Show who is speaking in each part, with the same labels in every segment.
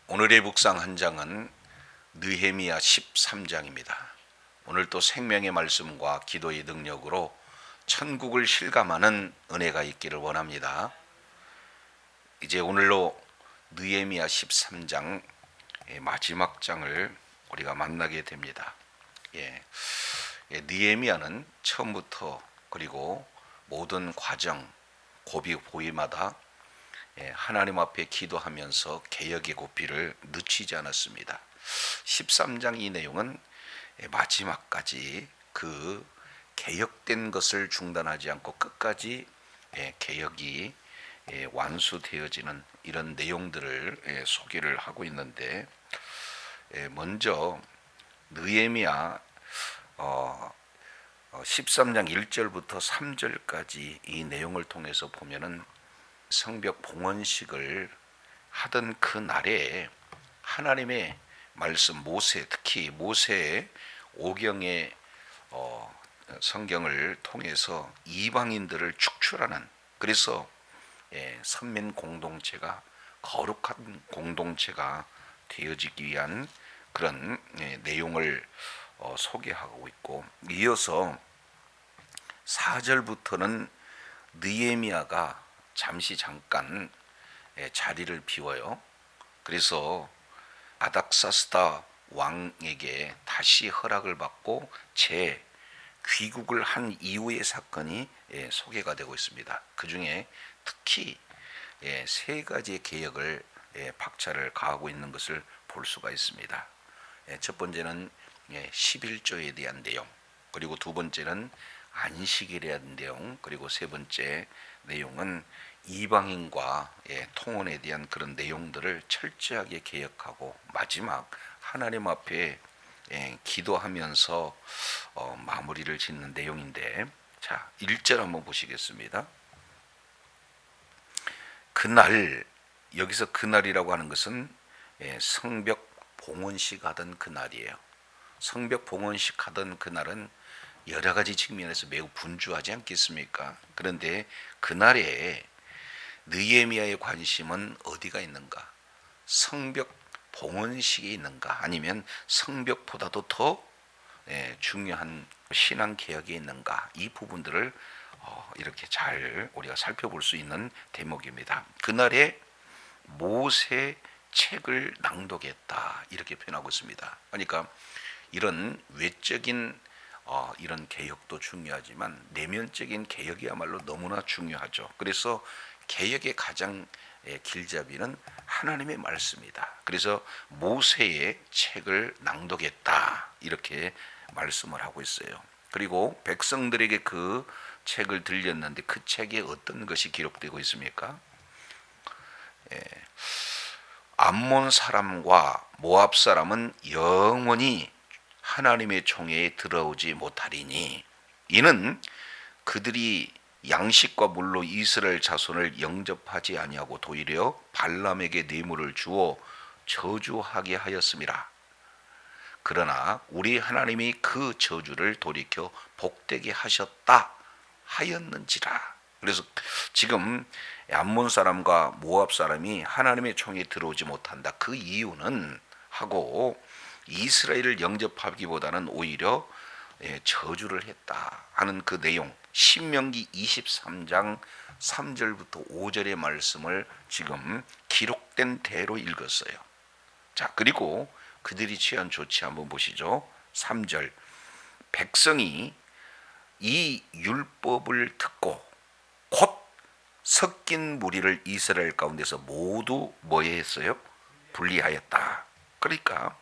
Speaker 1: 오늘의 묵상 한 장은 느헤미야 13장입니다. 오늘 또 생명의 말씀과 기도의 능력으로 천국을 실감하는 은혜가 있기를 원합니다. 이제 오늘로 느헤미야 13장 마지막 장을 우리가 만나게 됩니다. 느헤미야는 처음부터 그리고 모든 과정, 고비 보위마다 하나님 앞에 기도하면서 개혁의 고삐를 늦추지 않았습니다. 13장 이 내용은 마지막까지 그 개혁된 것을 중단하지 않고 끝까지 개혁이 완수되어지는 이런 내용들을 소개를 하고 있는데, 먼저 느헤미야 13장 1절부터 3절까지 이 내용을 통해서 보면은 성벽 봉헌식을 하던 그 날에 하나님의 말씀, 모세, 특히 모세의 오경의 성경을 통해서 이방인들을 축출하는, 그래서 선민 공동체가 거룩한 공동체가 되어지기 위한 그런 내용을 소개하고 있고, 이어서 4절부터는 느헤미야가 잠깐 자리를 비워요. 그래서 아닥사스다 왕에게 다시 허락을 받고 재귀국을 한 이후의 사건이 소개가 되고 있습니다. 그 중에 특히 세 가지의 개혁을 박차를 가하고 있는 것을 볼 수가 있습니다. 첫 번째는 11조에 대한 내용, 그리고 두 번째는 안식에 대한 내용, 그리고 세 번째 내용은 이방인과 통혼에 대한 그런 내용들을 철저하게 개혁하고, 마지막 하나님 앞에 기도하면서 마무리를 짓는 내용인데, 자 1절 한번 보시겠습니다. 그날, 여기서 그날이라고 하는 것은 성벽 봉헌식 하던 그날이에요. 성벽 봉헌식 하던 그날은 여러 가지 측면에서 매우 분주하지 않겠습니까? 그런데 그날에 느헤미야의 관심은 어디가 있는가? 성벽 봉헌식에 있는가? 아니면 성벽보다도 더 중요한 신앙 개혁에 있는가? 이 부분들을 이렇게 잘 우리가 살펴볼 수 있는 대목입니다. 그날에 모세 책을 낭독했다, 이렇게 표현하고 있습니다. 그러니까 이런 외적인 이런 개혁도 중요하지만 내면적인 개혁이야말로 너무나 중요하죠. 그래서 개혁의 가장 길잡이는 하나님의 말씀이다. 그래서 모세의 책을 낭독했다, 이렇게 말씀을 하고 있어요. 그리고 백성들에게 그 책을 들렸는데 그 책에 어떤 것이 기록되고 있습니까? 암몬 사람과 모압 사람은 영원히 하나님의 총회에 들어오지 못하리니, 이는 그들이 양식과 물로 이스라엘 자손을 영접하지 아니하고 도리어 발람에게 뇌물을 주어 저주하게 하였음이라. 그러나 우리 하나님이 그 저주를 돌이켜 복되게 하셨다 하였는지라. 그래서 지금 암몬 사람과 모압 사람이 하나님의 총에 들어오지 못한다, 그 이유는 하고 이스라엘을 영접하기보다는 오히려 저주를 했다 하는 그 내용, 신명기 23장 3절부터 5절의 말씀을 지금 기록된 대로 읽었어요. 자, 그리고 그들이 취한 조치 한번 보시죠. 3절, 백성이 이 율법을 듣고 곧 섞인 무리를 이스라엘 가운데서 모두 뭐에 했어요? 분리하였다. 그러니까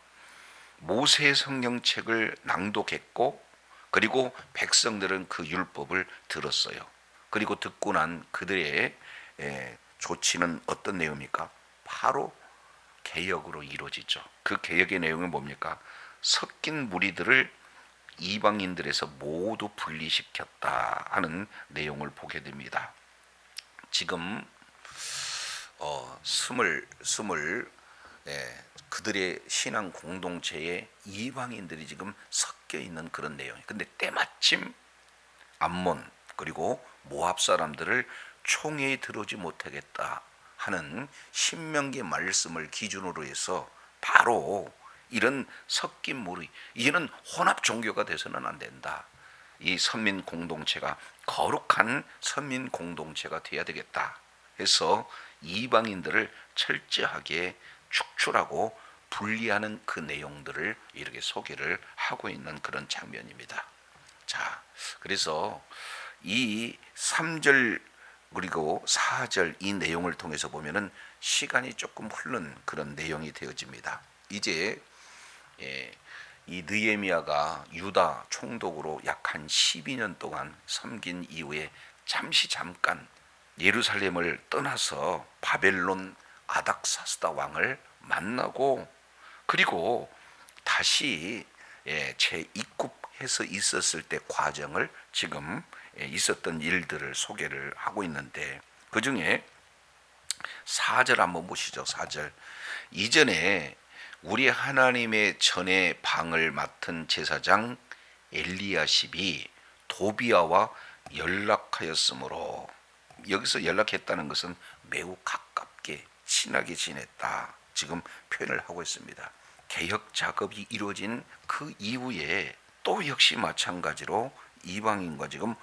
Speaker 1: 모세의 성경책을 낭독했고, 그리고 백성들은 그 율법을 들었어요. 그리고 듣고 난 그들의 조치는 어떤 내용입니까? 바로 개혁으로 이루어지죠. 그 개혁의 내용은 뭡니까? 섞인 무리들을 이방인들에서 모두 분리시켰다 하는 내용을 보게 됩니다. 지금 그들의 신앙 공동체에 이방인들이 지금 섞여 있는 그런 내용이에요. 근데 때마침 암몬 그리고 모압 사람들을 총회에 들어오지 못하겠다 하는 신명기 말씀을 기준으로 해서 바로 이런 섞인 무리, 이제는 혼합 종교가 돼서는 안 된다. 이 선민 공동체가 거룩한 선민 공동체가 돼야 되겠다 해서 이방인들을 철저하게 축출하고 분리하는 그 내용들을 이렇게 소개를 하고 있는 그런 장면입니다. 자, 그래서 이 3절 그리고 4절 이 내용을 통해서 보면은 시간이 조금 흐른 그런 내용이 되어집니다. 이제 이 느헤미야가 유다 총독으로 약 한 12년 동안 섬긴 이후에 잠깐 예루살렘을 떠나서 바벨론 아닥사스다 왕을 만나고 그리고 다시 재입국해서 있었을 때 과정을 지금 있었던 일들을 소개를 하고 있는데 그 중에 4절 한번 보시죠. 4절. 이전에 우리 하나님의 전에 방을 맡은 제사장 엘리야십이 도비야와 연락하였으므로, 여기서 연락했다는 것은 매우 가깝게 친하게 지냈다 지금 표현을 하고 있습니다. 개혁 작업이 이루어진 그 이후에 또 역시 마찬가지로 이방인과 지금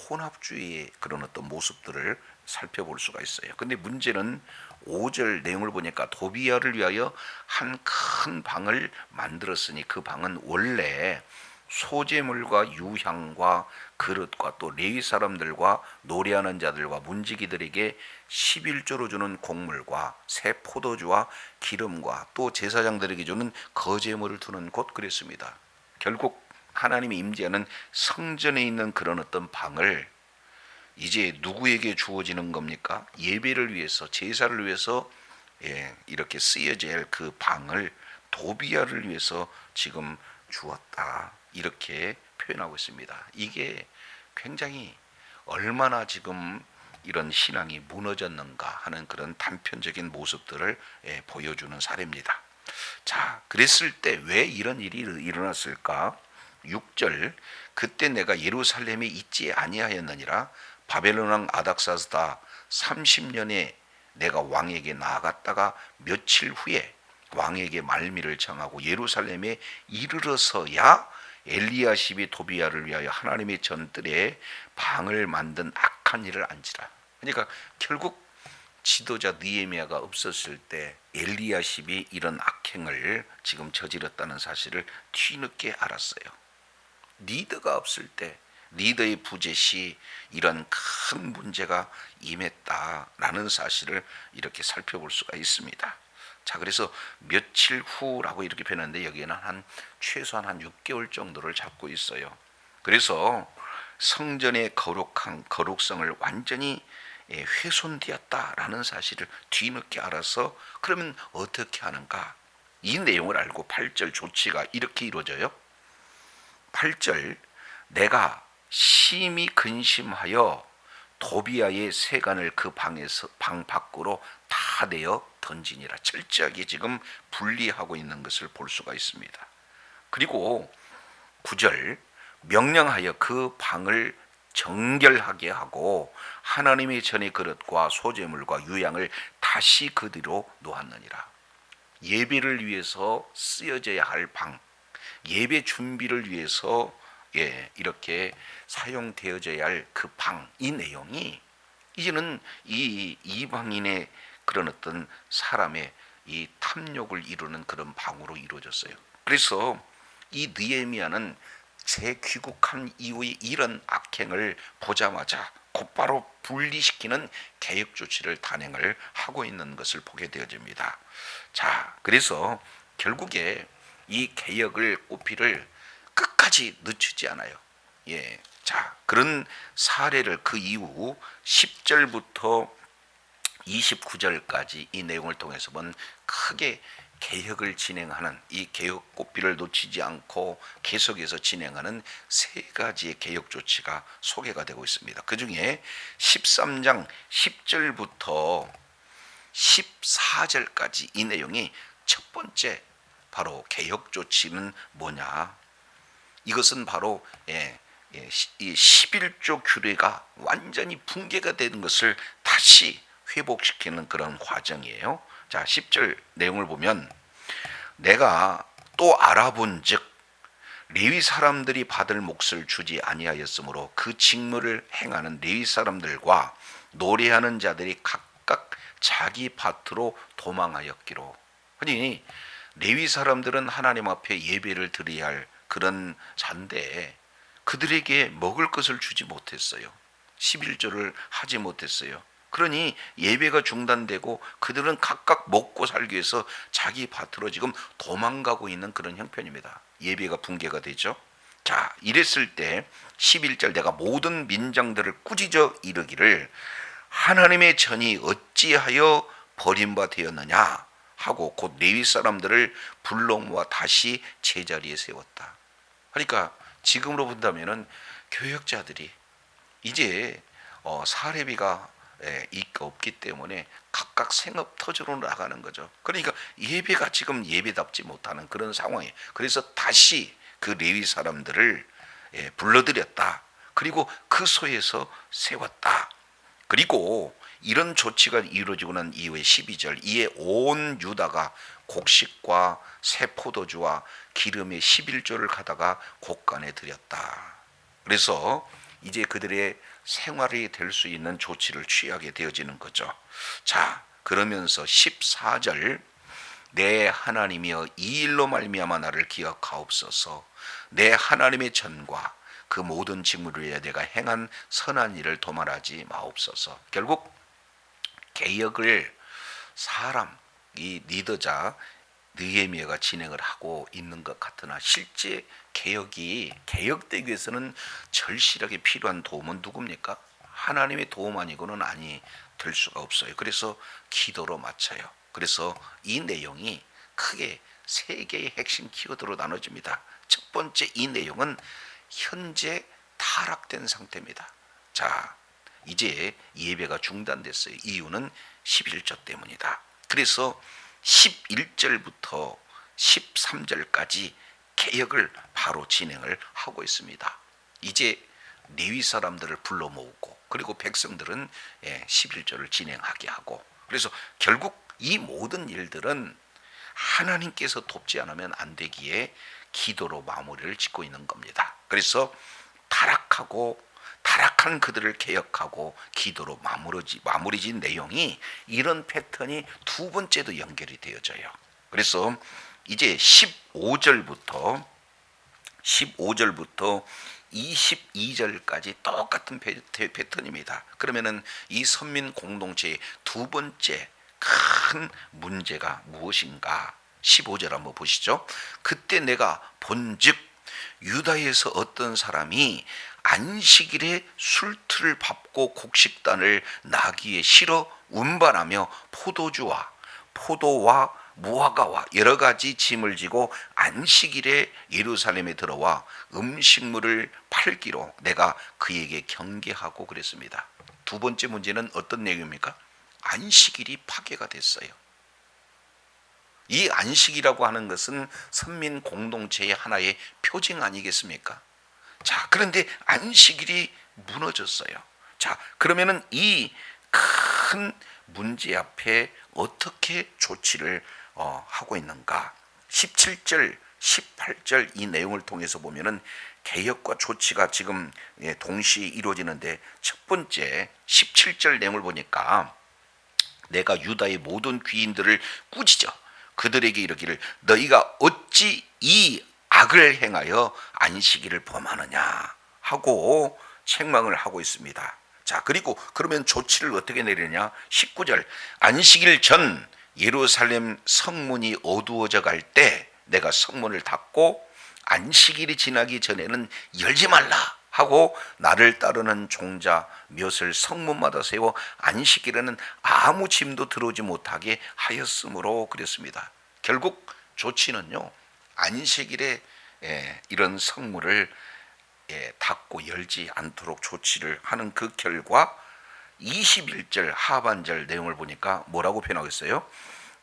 Speaker 1: 혼합주의의 그런 어떤 모습들을 살펴볼 수가 있어요. 근데 문제는 5절 내용을 보니까 도비야를 위하여 한 큰 방을 만들었으니 그 방은 원래 소재물과 유향과 그릇과 또 레위 사람들과 노래하는 자들과 문지기들에게 11조로 주는 곡물과 새 포도주와 기름과 또 제사장들에게 주는 거제물을 두는 곳 그랬습니다. 결국 하나님이 임재하는 성전에 있는 그런 어떤 방을 이제 누구에게 주어지는 겁니까? 예배를 위해서, 제사를 위해서 이렇게 쓰여져야 할 그 방을 도비야를 위해서 지금 주었다 이렇게 표현하고 있습니다. 이게 굉장히 얼마나 지금 이런 신앙이 무너졌는가 하는 그런 단편적인 모습들을 보여주는 사례입니다. 자, 그랬을 때 왜 이런 일이 일어났을까? 6절. 그때 내가 예루살렘에 있지 아니하였느니라. 바벨론 왕 아닥사스다 30년에 내가 왕에게 나아갔다가 며칠 후에 왕에게 말미를 정하고 예루살렘에 이르러서야 엘리야십이 도비야를 위하여 하나님의 전뜰에 방을 만든 악한 일을 안지라. 그러니까 결국 지도자 느헤미야가 없었을 때 엘리야십이 이런 악행을 지금 저질렀다는 사실을 뒤늦게 알았어요. 리더가 없을 때, 리더의 부재시 이런 큰 문제가 임했다라는 사실을 이렇게 살펴볼 수가 있습니다. 자, 그래서 며칠 후라고 이렇게 표현하는데 여기에는 최소한 한 6개월 정도를 잡고 있어요. 그래서 성전의 거룩성을 완전히 훼손되었다라는 사실을 뒤늦게 알아서 그러면 어떻게 하는가? 이 내용을 알고 8절 조치가 이렇게 이루어져요. 8절. 내가 심히 근심하여 도비야의 세간을 그 방 밖으로 다 내어 던지니라. 철저하게 지금 분리하고 있는 것을 볼 수가 있습니다. 그리고 9절. 명령하여 그 방을 정결하게 하고 하나님의 전의 그릇과 소재물과 유향을 다시 그 뒤로 놓았느니라. 예배를 위해서 쓰여져야 할 방, 예배 준비를 위해서 이렇게 사용되어져야 할 그 방, 이 내용이 이제는 이 이방인의 그런 어떤 사람의 이 탐욕을 이루는 그런 방으로 이루어졌어요. 그래서 이 느헤미야는 재귀국한 이후에 이런 악행을 보자마자 곧바로 분리시키는 개혁 조치를 단행을 하고 있는 것을 보게 되어집니다. 자, 그래서 결국에 이 개혁을 꽃피를 끝까지 늦추지 않아요. 자, 그런 사례를 그 이후 10절부터 29절까지 이 내용을 통해서 보면 크게 개혁을 진행하는, 이 개혁 꽃비를 놓치지 않고 계속해서 진행하는 세 가지의 개혁 조치가 소개가 되고 있습니다. 그 중에 13장 10절부터 14절까지 이 내용이 첫 번째 바로 개혁 조치는 뭐냐? 이것은 바로 이 11조 규례가 완전히 붕괴가 되는 것을 다시 회복시키는 그런 과정이에요. 자, 10절 내용을 보면 내가 또 알아본즉 레위 사람들이 받을 몫을 주지 아니하였으므로 그 직무를 행하는 레위 사람들과 노래하는 자들이 각각 자기 밭으로 도망하였기로. 아니, 레위 사람들은 하나님 앞에 예배를 드려야 할 그런 잔데 그들에게 먹을 것을 주지 못했어요. 11조를 하지 못했어요. 그러니 예배가 중단되고 그들은 각각 먹고 살기 위해서 자기 밭으로 지금 도망가고 있는 그런 형편입니다. 예배가 붕괴가 되죠. 자, 이랬을 때 11절 내가 모든 민장들을 꾸짖어 이르기를 하나님의 전이 어찌하여 버림바 되었느냐 하고 곧 레위 사람들을 불러 모아 다시 제자리에 세웠다. 그러니까 지금으로 본다면은 교역자들이 이제 사례비가 없기 때문에 각각 생업터지로 나가는 거죠. 그러니까 예배가 지금 예배답지 못하는 그런 상황이에요. 그래서 다시 그 레위 사람들을 불러들였다. 그리고 그 소에서 세웠다. 그리고 이런 조치가 이루어지고 난 이후에 12절 이에 온 유다가 곡식과 새 포도주와 기름의 11조를 가다가 곡간에 드렸다. 그래서 이제 그들의 생활이 될 수 있는 조치를 취하게 되어지는 거죠. 자, 그러면서 14절 내 하나님이여 이 일로 말미암아 나를 기억하옵소서. 내 하나님의 전과 그 모든 직무를 위해 내가 행한 선한 일을 도말하지 마옵소서. 결국 개혁을 사람 이 리더자 느헤미야가 진행을 하고 있는 것 같으나 실제 개혁이 개혁되기 위해서는 절실하게 필요한 도움은 누굽니까? 하나님의 도움 아니고는 아니 될 수가 없어요. 그래서 기도로 맞춰요. 그래서 이 내용이 크게 세 개의 핵심 키워드로 나눠집니다. 첫 번째 이 내용은 현재 타락된 상태입니다. 자, 이제 예배가 중단됐어요. 이유는 11조 때문이다. 그래서 11절부터 13절까지 개혁을 바로 진행을 하고 있습니다. 이제 레위 사람들을 불러 모으고 그리고 백성들은 11절을 진행하게 하고 그래서 결국 이 모든 일들은 하나님께서 돕지 않으면 안 되기에 기도로 마무리를 짓고 있는 겁니다. 그래서 타락한 그들을 개혁하고 기도로 마무리 짓는 내용이 이런 패턴이 두 번째도 연결이 되어져요. 그래서 이제 15절부터 22절까지 똑같은 패턴입니다. 그러면은 이 선민 공동체의 두 번째 큰 문제가 무엇인가? 15절 한번 보시죠. 그때 내가 본즉 유다에서 어떤 사람이 안식일에 술틀을 밟고 곡식단을 나귀에 실어 운반하며 포도와 무화과와 여러 가지 짐을 지고 안식일에 예루살렘에 들어와 음식물을 팔기로 내가 그에게 경계하고 그랬습니다. 두 번째 문제는 어떤 내용입니까? 안식일이 파괴가 됐어요. 이 안식이라고 하는 것은 선민 공동체의 하나의 표징 아니겠습니까? 자, 그런데 안식일이 무너졌어요. 자, 그러면은 이 큰 문제 앞에 어떻게 조치를 하고 있는가? 17절, 18절 이 내용을 통해서 보면은 개혁과 조치가 지금 동시에 이루어지는데 첫 번째 17절 내용을 보니까 내가 유다의 모든 귀인들을 꾸짖어 그들에게 이르기를 너희가 어찌 이 악을 행하여 안식일을 범하느냐 하고 책망을 하고 있습니다. 자, 그리고 그러면 조치를 어떻게 내리냐? 19절 안식일 전 예루살렘 성문이 어두워져 갈 때 내가 성문을 닫고 안식일이 지나기 전에는 열지 말라 하고 나를 따르는 종자 몇을 성문마다 세워 안식일에는 아무 짐도 들어오지 못하게 하였으므로 그랬습니다. 결국 조치는요, 안식일에 이런 성문을 닫고 열지 않도록 조치를 하는 그 결과 21절 하반절 내용을 보니까 뭐라고 표현하고 있어요?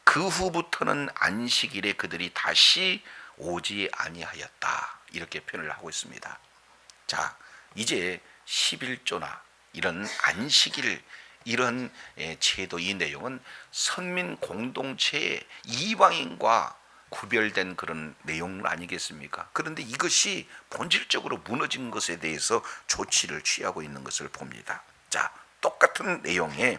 Speaker 1: 그 후부터는 안식일에 그들이 다시 오지 아니하였다 이렇게 표현을 하고 있습니다. 자, 이제 11조나 이런 안식일 이런 제도, 이 내용은 선민 공동체의 이방인과 구별된 그런 내용 아니겠습니까? 그런데 이것이 본질적으로 무너진 것에 대해서 조치를 취하고 있는 것을 봅니다. 자, 똑같은 내용의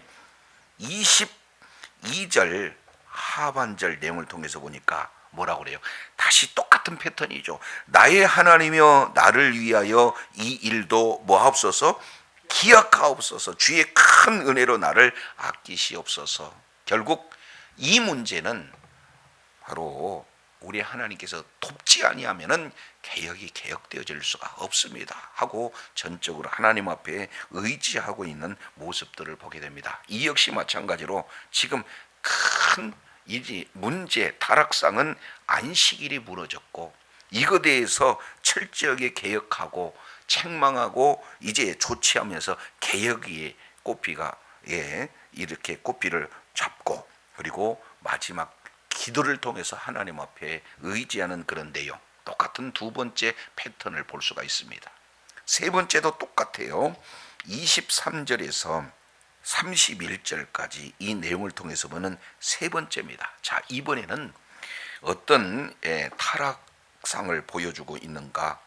Speaker 1: 22절 하반절 내용을 통해서 보니까 뭐라고 그래요? 다시 똑같은 패턴이죠. 나의 하나님이여 나를 위하여 이 일도 뭐하옵소서? 기억하옵소서. 주의 큰 은혜로 나를 아끼시옵소서. 결국 이 문제는 바로 우리 하나님께서 돕지 아니하면은 개혁이 개혁되어질 수가 없습니다 하고 전적으로 하나님 앞에 의지하고 있는 모습들을 보게 됩니다. 이 역시 마찬가지로 지금 큰 문제 타락상은 안식일이 무너졌고 이것에 대해서 철저하게 개혁하고 책망하고 이제 조치하면서 개혁의 꽃비가 이렇게 꽃비를 잡고 그리고 마지막 기도를 통해서 하나님 앞에 의지하는 그런 내용, 똑같은 두 번째 패턴을 볼 수가 있습니다. 세 번째도 똑같아요. 23절에서 31절까지 이 내용을 통해서 보는 세 번째입니다. 자, 이번에는 어떤 타락상을 보여주고 있는가?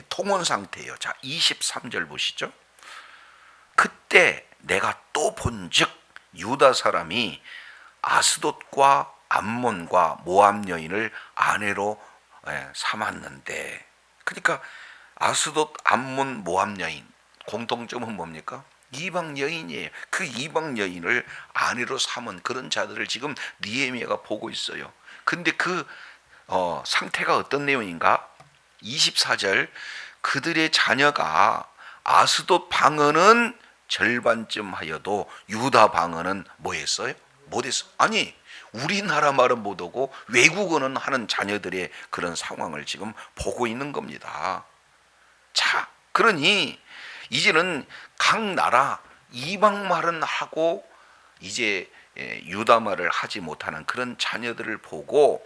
Speaker 1: 통원 상태예요. 자, 23절 보시죠. 그때 내가 또 본즉 유다 사람이 아스돗과 암몬과 모압 여인을 아내로 삼았는데, 그러니까 아스돗, 암몬, 모압 여인 공통점은 뭡니까? 이방 여인이에요. 그 이방 여인을 아내로 삼은 그런 자들을 지금 느헤미야가 보고 있어요. 근데 그 상태가 어떤 내용인가? 24절 그들의 자녀가 아스돗 방언은 절반쯤 하여도 유다 방언은 뭐 했어요? 못했어. 아니, 우리나라 말은 못하고 외국어는 하는 자녀들의 그런 상황을 지금 보고 있는 겁니다. 자, 그러니 이제는 각 나라 이방 말은 하고 이제 유다 말을 하지 못하는 그런 자녀들을 보고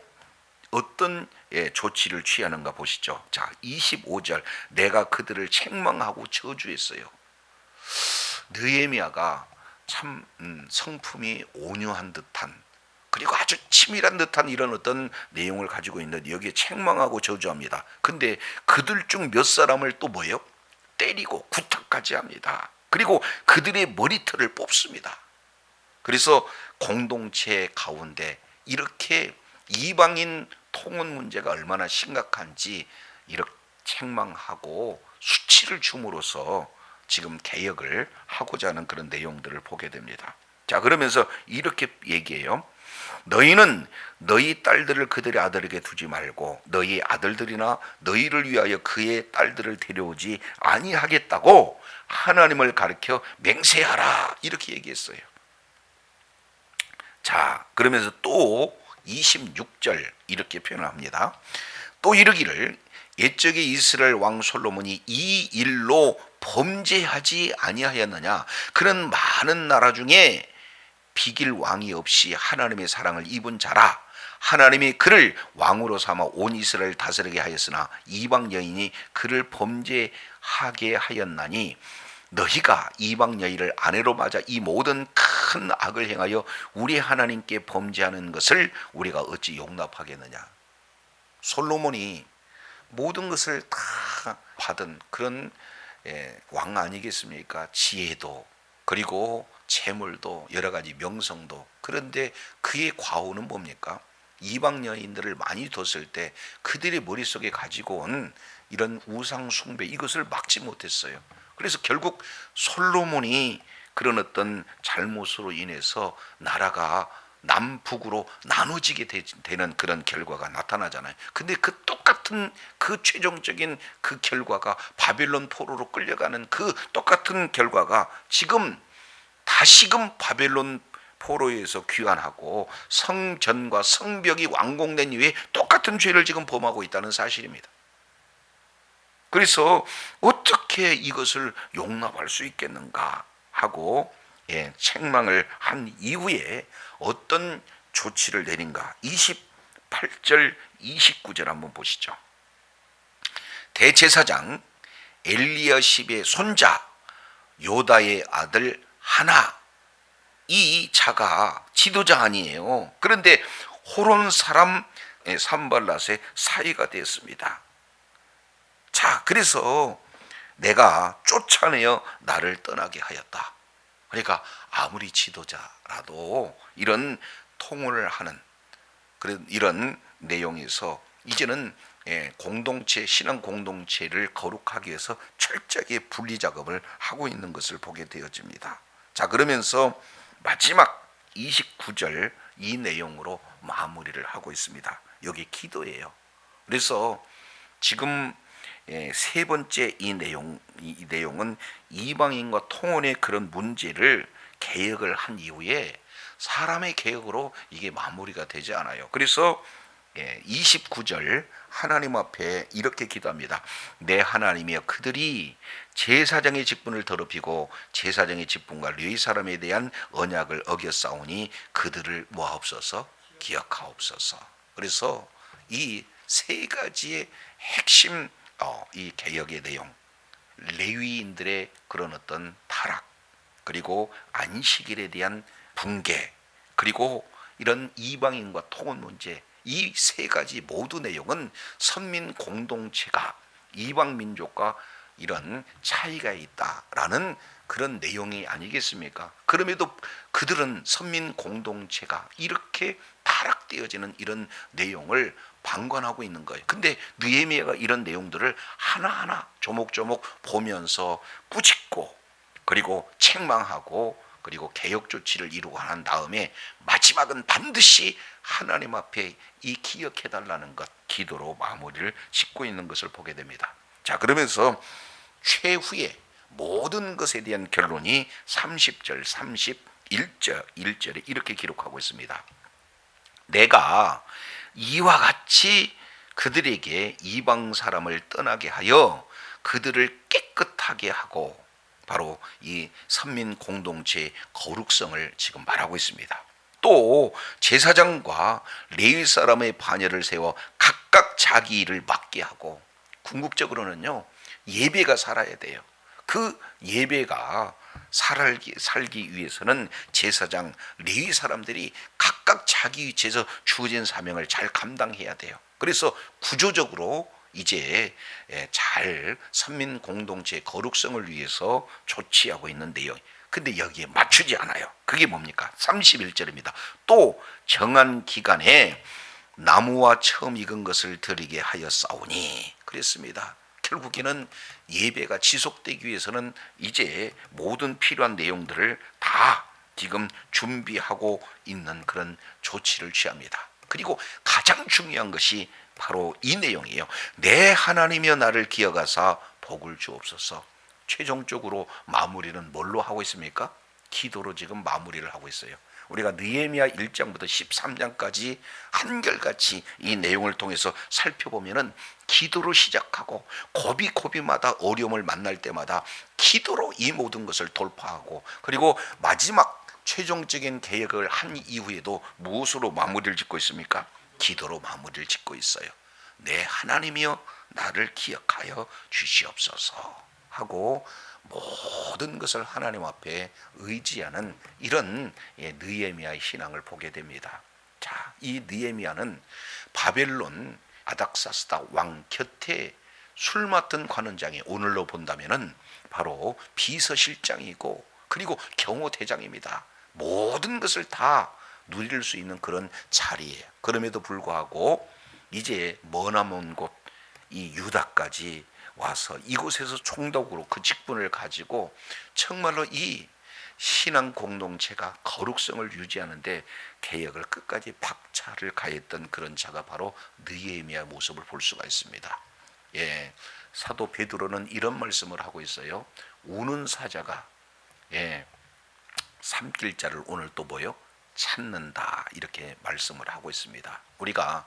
Speaker 1: 어떤 조치를 취하는가 보시죠. 자, 25절 내가 그들을 책망하고 저주했어요. 느헤미야가 참 성품이 온유한 듯한 그리고 아주 치밀한 듯한 이런 어떤 내용을 가지고 있는데 여기에 책망하고 저주합니다. 근데 그들 중 몇 사람을 또 뭐예요? 때리고 구타까지 합니다. 그리고 그들의 머리털을 뽑습니다. 그래서 공동체 가운데 이렇게 이방인 통혼 문제가 얼마나 심각한지 이렇게 책망하고 수치를 줌으로써 지금 개혁을 하고자 하는 그런 내용들을 보게 됩니다. 자, 그러면서 이렇게 얘기해요. 너희는 너희 딸들을 그들의 아들에게 두지 말고 너희 아들들이나 너희를 위하여 그의 딸들을 데려오지 아니하겠다고 하나님을 가리켜 맹세하라 이렇게 얘기했어요. 자, 그러면서 또 26절 이렇게 표현합니다. 또 이르기를 옛적에 이스라엘 왕 솔로몬이 이 일로 범죄하지 아니하였느냐. 그런 많은 나라 중에 비길 왕이 없이 하나님의 사랑을 입은 자라. 하나님이 그를 왕으로 삼아 온 이스라엘 다스리게 하였으나 이방 여인이 그를 범죄하게 하였나니 너희가 이방 여인을 아내로 맞아 이 모든 큰 악을 행하여 우리 하나님께 범죄하는 것을 우리가 어찌 용납하겠느냐. 솔로몬이 모든 것을 다 받은 그런 왕 아니겠습니까? 지혜도 그리고 재물도 여러 가지 명성도. 그런데 그의 과오는 뭡니까? 이방 여인들을 많이 뒀을 때 그들의 머릿속에 가지고 온 이런 우상 숭배 이것을 막지 못했어요. 그래서 결국 솔로몬이 그런 어떤 잘못으로 인해서 나라가 남북으로 나눠지게 되는 그런 결과가 나타나잖아요. 근데 그 똑같은 그 최종적인 그 결과가 바벨론 포로로 끌려가는 그 똑같은 결과가 지금 다시금 바벨론 포로에서 귀환하고 성전과 성벽이 완공된 이후에 똑같은 죄를 지금 범하고 있다는 사실입니다. 그래서 어떻게 이것을 용납할 수 있겠는가 하고 책망을 한 이후에 어떤 조치를 내린가. 28절 29절 한번 보시죠. 대제사장 엘리야십의 손자 요다의 아들 하나 이 자가 지도자 아니에요. 그런데 호론 사람 산발랏의 사이가 되었습니다. 자, 그래서 내가 쫓아내어 나를 떠나게 하였다. 그러니까 아무리 지도자라도 이런 통혼을 하는 그런 이런 내용에서 이제는 공동체, 신앙 공동체를 거룩하기 위해서 철저하게 분리 작업을 하고 있는 것을 보게 되어집니다. 자, 그러면서 마지막 29절 이 내용으로 마무리를 하고 있습니다. 여기 기도예요. 그래서 지금 세 번째 이 내용은 이방인과 통혼의 그런 문제를 개혁을 한 이후에 사람의 개혁으로 이게 마무리가 되지 않아요. 그래서 29절 하나님 앞에 이렇게 기도합니다. 내 하나님이여, 그들이 제사장의 직분을 더럽히고 제사장의 직분과 레위 사람에 대한 언약을 어겼사오니 그들을 모아옵소서, 기억하옵소서. 그래서 이 세 가지의 핵심 이 개혁의 내용, 레위인들의 그런 어떤 타락, 그리고 안식일에 대한 붕괴, 그리고 이런 이방인과 통혼 문제, 이 세 가지 모두 내용은 선민 공동체가 이방 민족과 이런 차이가 있다라는 그런 내용이 아니겠습니까? 그럼에도 그들은 선민 공동체가 이렇게 타락되어지는 이런 내용을 방관하고 있는 거예요. 근데 느헤미야가 이런 내용들을 하나하나 조목조목 보면서 꾸짖고, 그리고 책망하고, 그리고 개혁 조치를 이루고 한 다음에 마지막은 반드시 하나님 앞에 이 기억해달라는 것, 기도로 마무리를 짓고 있는 것을 보게 됩니다. 자, 그러면서 최후의 모든 것에 대한 결론이 30절 31절에 이렇게 기록하고 있습니다. 내가 이와 같이 그들에게 이방 사람을 떠나게 하여 그들을 깨끗하게 하고, 바로 이 선민 공동체의 거룩성을 지금 말하고 있습니다. 또 제사장과 레위 사람의 반열을 세워 각각 자기 일을 맡게 하고, 궁극적으로는요, 예배가 살아야 돼요. 그 예배가 살기 위해서는 제사장, 레위 사람들이 각각 자기 위치에서 주어진 사명을 잘 감당해야 돼요. 그래서 구조적으로 이제 잘 선민 공동체의 거룩성을 위해서 조치하고 있는 내용. 근데 여기에 맞추지 않아요. 그게 뭡니까? 31절입니다. 또 정한 기간에 나무와 처음 익은 것을 드리게 하였사오니, 그랬습니다. 결국에는 예배가 지속되기 위해서는 이제 모든 필요한 내용들을 다 지금 준비하고 있는 그런 조치를 취합니다. 그리고 가장 중요한 것이 바로 이 내용이에요. 내 하나님이여 나를 기억하사 복을 주옵소서. 최종적으로 마무리는 뭘로 하고 있습니까? 기도로 지금 마무리를 하고 있어요. 우리가 느헤미야 1장부터 13장까지 한결같이 이 내용을 통해서 살펴보면은 기도로 시작하고 고비고비마다 어려움을 만날 때마다 기도로 이 모든 것을 돌파하고, 그리고 마지막 최종적인 개혁을 한 이후에도 무엇으로 마무리를 짓고 있습니까? 기도로 마무리를 짓고 있어요. 내 하나님이여 나를 기억하여 주시옵소서 하고 모든 것을 하나님 앞에 의지하는 이런 느헤미야의 신앙을 보게 됩니다. 자, 이 느헤미야는 바벨론 아닥사스다 왕 곁에 술 맡은 관원장이, 오늘로 본다면은 바로 비서실장이고, 그리고 경호대장입니다. 모든 것을 다 누릴 수 있는 그런 자리예요. 그럼에도 불구하고 이제 머나먼 곳 이 유다까지 와서 이곳에서 총독으로 그 직분을 가지고 정말로 이 신앙 공동체가 거룩성을 유지하는데 개혁을 끝까지 박차를 가했던 그런 자가 바로 느헤미야 모습을 볼 수가 있습니다. 사도 베드로는 이런 말씀을 하고 있어요. 우는 사자가 삼킬 자를 오늘 또 뭐요? 찾는다, 이렇게 말씀을 하고 있습니다. 우리가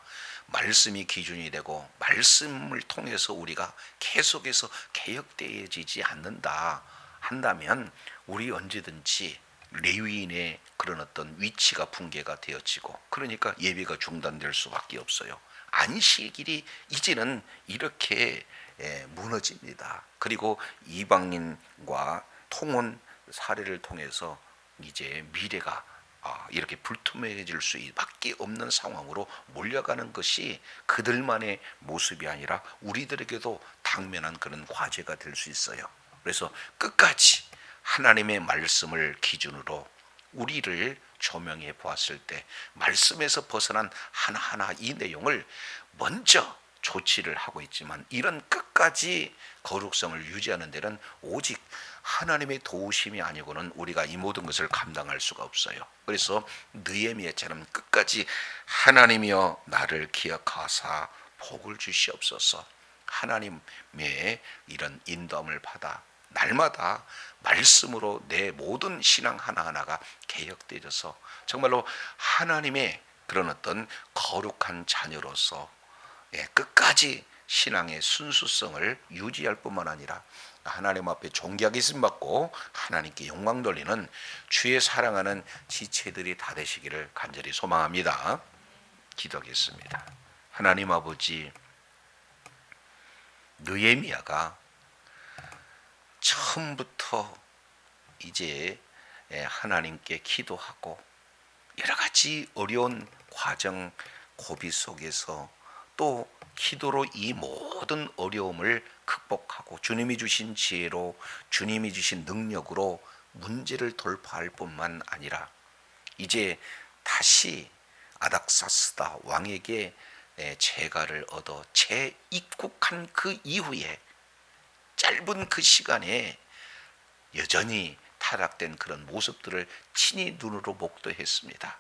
Speaker 1: 말씀이 기준이 되고 말씀을 통해서 우리가 계속해서 개혁되어지지 않는다 한다면 우리 언제든지 레위인의 그런 어떤 위치가 붕괴가 되어지고, 그러니까 예배가 중단될 수밖에 없어요. 안식일이 이제는 이렇게 무너집니다. 그리고 이방인과 통혼 사례를 통해서 이제 미래가 이렇게 불투명해질 수밖에 없는 상황으로 몰려가는 것이 그들만의 모습이 아니라 우리들에게도 당면한 그런 과제가 될 수 있어요. 그래서 끝까지 하나님의 말씀을 기준으로 우리를 조명해 보았을 때 말씀에서 벗어난 하나하나 이 내용을 먼저 조치를 하고 있지만 이런 끝까지 거룩성을 유지하는 데는 오직 하나님의 도우심이 아니고는 우리가 이 모든 것을 감당할 수가 없어요. 그래서 느헤미야처럼 끝까지 하나님이여 나를 기억하사 복을 주시옵소서, 하나님의 이런 인도함을 받아 날마다 말씀으로 내 모든 신앙 하나하나가 개혁되어서 정말로 하나님의 그런 어떤 거룩한 자녀로서 끝까지 신앙의 순수성을 유지할 뿐만 아니라 하나님 앞에 존귀하게 쓰임받고 하나님께 영광 돌리는 주의 사랑하는 지체들이 다 되시기를 간절히 소망합니다. 기도하겠습니다. 하나님 아버지, 느헤미야가 처음부터 이제 하나님께 기도하고 여러 가지 어려운 과정 고비 속에서 또 기도로 이 모든 어려움을 극복하고 주님이 주신 지혜로 주님이 주신 능력으로 문제를 돌파할 뿐만 아니라 이제 다시 아닥사스다 왕에게 재가를 얻어 재입국한 그 이후에 짧은 그 시간에 여전히 타락된 그런 모습들을 친히 눈으로 목도했습니다.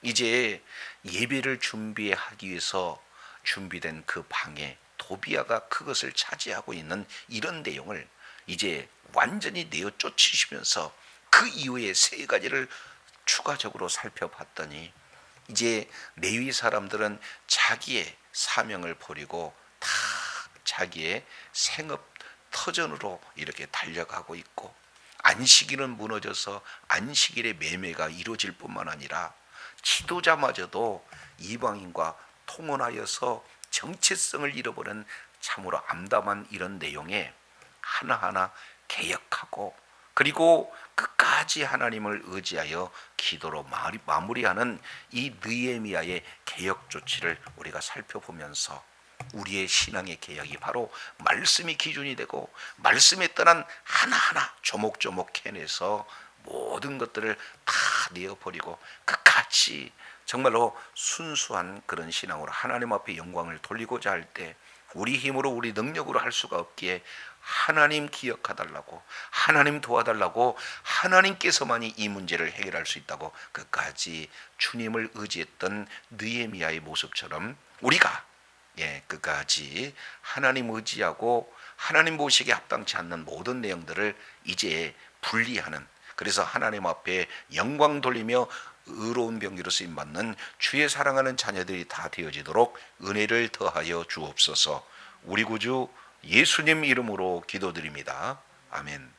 Speaker 1: 이제 예배를 준비하기 위해서 준비된 그 방에 도비아가 그것을 차지하고 있는 이런 내용을 이제 완전히 내어 쫓으시면서 그 이후에 세 가지를 추가적으로 살펴봤더니 이제 레위 사람들은 자기의 사명을 버리고 다 자기의 생업 터전으로 이렇게 달려가고 있고, 안식일은 무너져서 안식일의 매매가 이루어질 뿐만 아니라 지도자마저도 이방인과 통혼하여서 정체성을 잃어버린 참으로 암담한 이런 내용에 하나하나 개혁하고 그리고 끝까지 하나님을 의지하여 기도로 마무리하는 이 느헤미야의 개혁 조치를 우리가 살펴보면서 우리의 신앙의 개혁이 바로 말씀이 기준이 되고 말씀에 떠난 하나하나 조목조목 해내서 모든 것들을 다 내어버리고 끝까지 정말로 순수한 그런 신앙으로 하나님 앞에 영광을 돌리고자 할 때 우리 힘으로 우리 능력으로 할 수가 없기에 하나님 기억해달라고, 하나님 도와달라고, 하나님께서만이 이 문제를 해결할 수 있다고 끝까지 주님을 의지했던 느헤미야의 모습처럼 우리가 끝까지 하나님 의지하고 하나님 보시기에 합당치 않는 모든 내용들을 이제 분리하는, 그래서 하나님 앞에 영광 돌리며 의로운 병기로 쓰임받는 주의 사랑하는 자녀들이 다 되어지도록 은혜를 더하여 주옵소서. 우리 구주 예수님 이름으로 기도드립니다. 아멘.